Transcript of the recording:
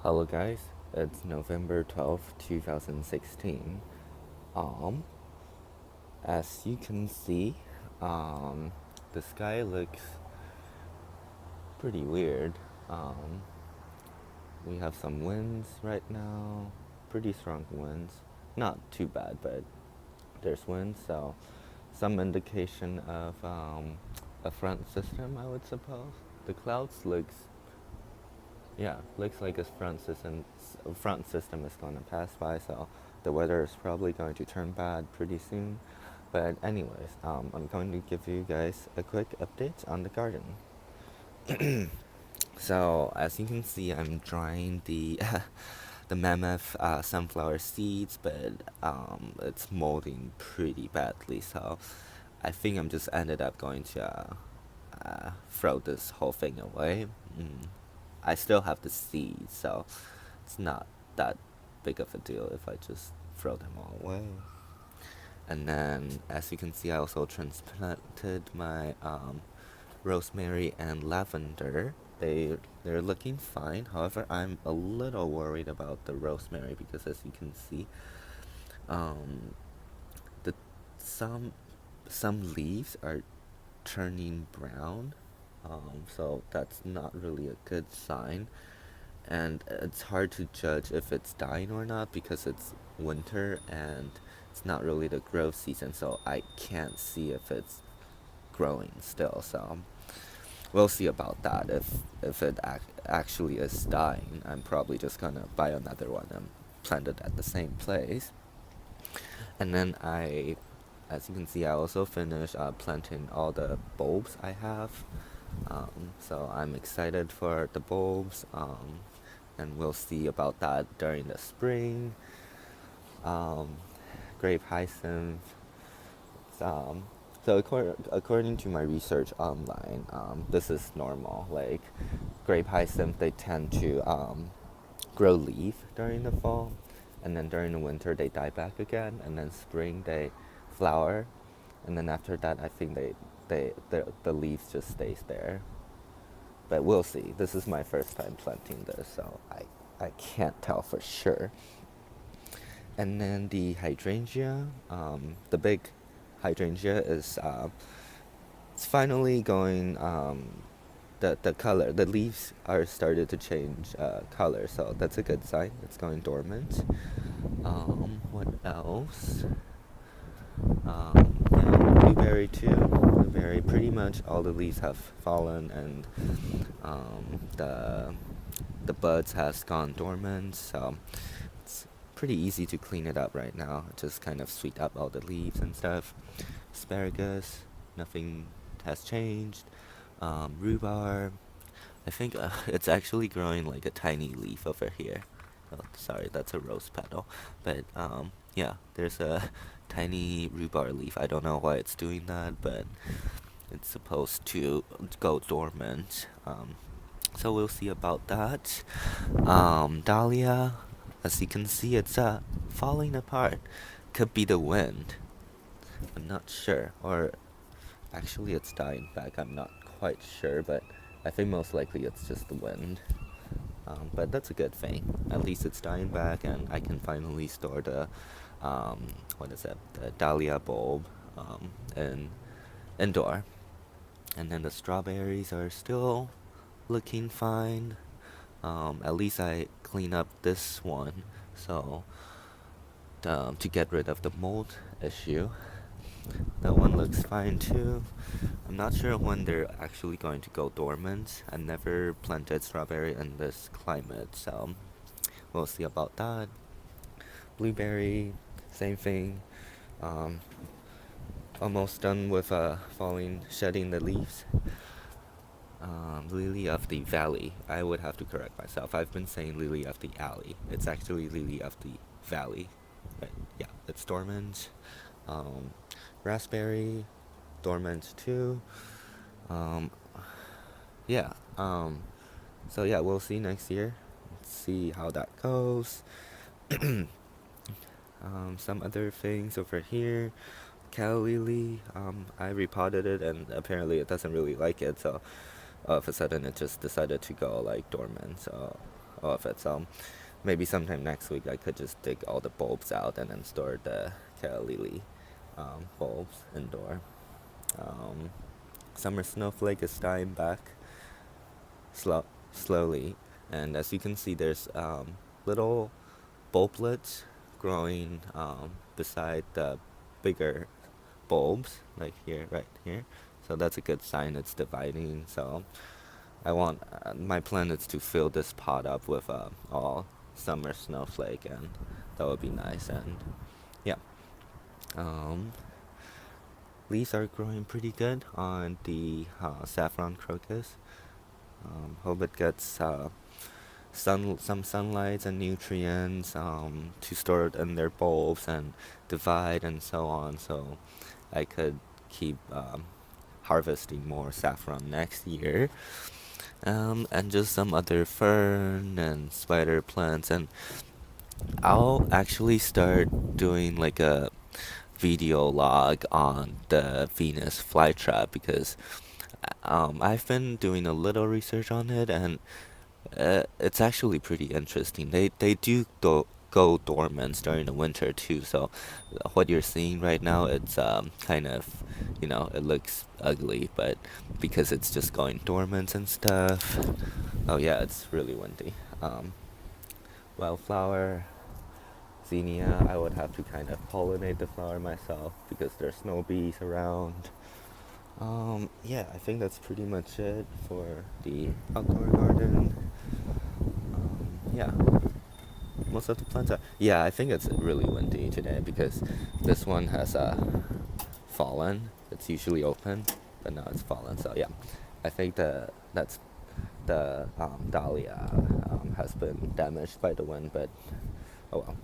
Hello guys, it's November 12th, 2016. Um, as you can see, um, the sky looks pretty weird. Um, we have some winds right now, pretty strong winds. Not too bad, but there's winds, so some indication of a front system, I would suppose. The clouds looks like a front system is going to pass by, so the weather is probably going to turn bad pretty soon. But anyways, I'm going to give you guys a quick update on the garden. So as you can see, I'm drying the the mammoth sunflower seeds, but it's molding pretty badly. So I think I'm just ended up going to throw this whole thing away. I still have the seeds, so it's not that big of a deal if I just throw them all away. And then, as you can see, I also transplanted my rosemary and lavender. They're looking fine. However, I'm a little worried about the rosemary because, as you can see, um, the some some leaves are turning brown. So that's not really a good sign. And it's hard to judge if it's dying or not because it's winter and it's not really the growth season, so I can't see if it's growing still. So we'll see about that. If it actually is dying, I'm probably just gonna buy another one and plant it at the same place. And then as you can see, I also finished planting all the bulbs I have. So I'm excited for the bulbs. And we'll see about that during the spring. Um, grape hyacinth. Um, so according to my research online, this is normal. Like grape hyacinth, they tend to grow leaf during the fall, and then during the winter they die back again, and then spring they flower, and then after that I think the leaves just stays there. But we'll see. This is my first time planting this, so I can't tell for sure. And then the hydrangea, the big hydrangea is it's finally going. The color, the leaves are started to change color, so that's a good sign. It's going dormant. What else? Yeah, blueberry too. Blueberry, pretty much all the leaves have fallen, and the buds has gone dormant. So it's pretty easy to clean it up right now. Just kind of sweep up all the leaves and stuff. Asparagus, nothing has changed. Rhubarb, I think it's actually growing like a tiny leaf over here. Oh, sorry, that's a rose petal. But yeah, there's a tiny rhubarb leaf. I don't know why it's doing that, but it's supposed to go dormant. So we'll see about that. Dahlia, as you can see, it's falling apart. Could be the wind. I'm not sure. Or actually, it's dying back. I'm not quite sure, but I think most likely it's just the wind. But that's a good thing. At least it's dying back, and I can finally store the what is it? The dahlia bulb in indoor. And then the strawberries are still looking fine. At least I clean up this one, so to get rid of the mold issue. That one looks fine too. I'm not sure when they're actually going to go dormant. I never planted strawberry in this climate, so we'll see about that. Blueberry, same thing. Um, almost done with shedding the leaves. Lily of the Valley. I would have to correct myself. I've been saying Lily of the Alley. It's actually Lily of the Valley. But yeah, it's dormant. Um, raspberry, dormant too. Um, yeah. So yeah, we'll see next year. Let's see how that goes. Some other things over here. Calla lily. I repotted it, and apparently it doesn't really like it. So all of a sudden, it just decided to go like dormant. So of it. So maybe sometime next week I could just dig all the bulbs out and then store the Calla Lily bulbs indoor. Um, Summer snowflake is dying back slowly, and as you can see, there's little bulblets growing beside the bigger bulbs, like here, right here. So that's a good sign it's dividing. So I want my plan is to fill this pot up with all summer snowflake, and that would be nice. And yeah, um, leaves are growing pretty good on the saffron crocus. Hope it gets some sunlight and nutrients to store it in their bulbs and divide and so on, so I could keep harvesting more saffron next year. And just some other fern and spider plants, and I'll actually start doing like a video log on the Venus flytrap because I've been doing a little research on it, and it's actually pretty interesting. They do go dormant during the winter too. So what you're seeing right now, it's kind of, it looks ugly, but because it's just going dormant and stuff. Oh yeah, it's really windy. Wildflower, zinnia. I would have to kind of pollinate the flower myself because there's no bees around. Yeah, I think that's pretty much it for the outdoor garden. Yeah, most of the plants are. Yeah, I think it's really windy today because this one has fallen. It's usually open, but now it's fallen. So yeah, I think that's the dahlia has been damaged by the wind, but oh well.